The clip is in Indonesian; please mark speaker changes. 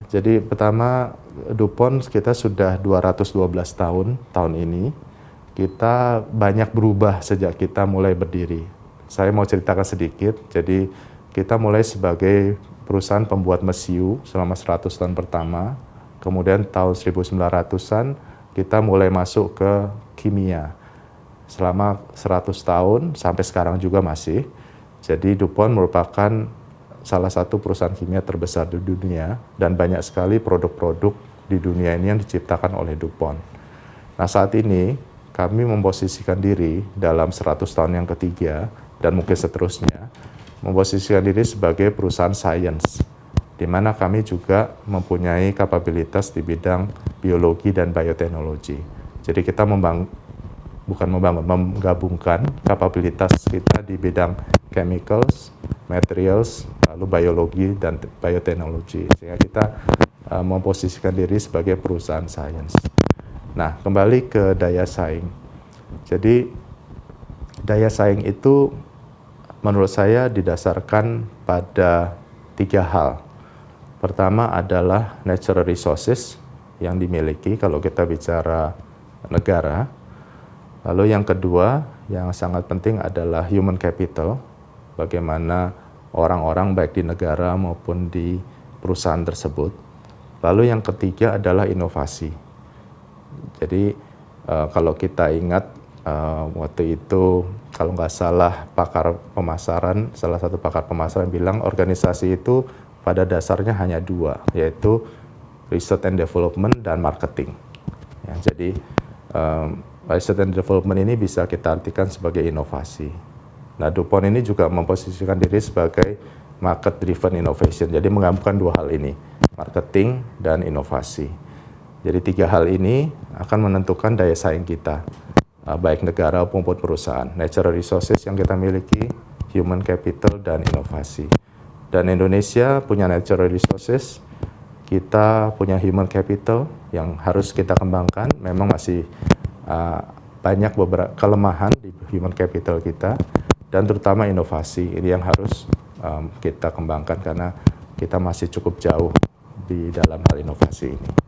Speaker 1: Jadi pertama, DuPont kita sudah 212 tahun ini. Kita banyak berubah sejak kita mulai berdiri. Saya mau ceritakan sedikit. Jadi kita mulai sebagai perusahaan pembuat mesiu selama 100 tahun pertama. Kemudian tahun 1900-an kita mulai masuk ke kimia. Selama 100 tahun sampai sekarang juga masih. Jadi DuPont merupakan salah satu perusahaan kimia terbesar di dunia dan banyak sekali produk-produk di dunia ini yang diciptakan oleh DuPont. Nah, saat ini kami memposisikan diri dalam 100 tahun yang ketiga dan mungkin seterusnya memposisikan diri sebagai perusahaan sains, di mana kami juga mempunyai kapabilitas di bidang biologi dan bioteknologi. Jadi kita menggabungkan kapabilitas kita di bidang chemicals, materials, lalu biologi dan bioteknologi, sehingga kita memposisikan diri sebagai perusahaan sains. Nah, kembali ke daya saing. Jadi daya saing itu menurut saya didasarkan pada 3 hal. Pertama adalah natural resources yang dimiliki kalau kita bicara negara. Lalu yang kedua, yang sangat penting adalah human capital, bagaimana orang-orang baik di negara maupun di perusahaan tersebut. Lalu yang ketiga adalah inovasi. Jadi kalau kita ingat waktu itu, kalau nggak salah salah satu pakar pemasaran bilang organisasi itu pada dasarnya hanya 2, yaitu research and development dan marketing. Ya, jadi research and development ini bisa kita artikan sebagai inovasi. Nah, DuPont ini juga memposisikan diri sebagai market driven innovation. Jadi menggabungkan 2 hal ini, marketing dan inovasi. Jadi 3 hal ini akan menentukan daya saing kita, baik negara maupun perusahaan. Natural resources yang kita miliki, human capital, dan inovasi. Dan Indonesia punya natural resources, kita punya human capital yang harus kita kembangkan. Memang masih banyak beberapa kelemahan di human capital kita, dan terutama inovasi ini yang harus kita kembangkan karena kita masih cukup jauh di dalam hal inovasi ini.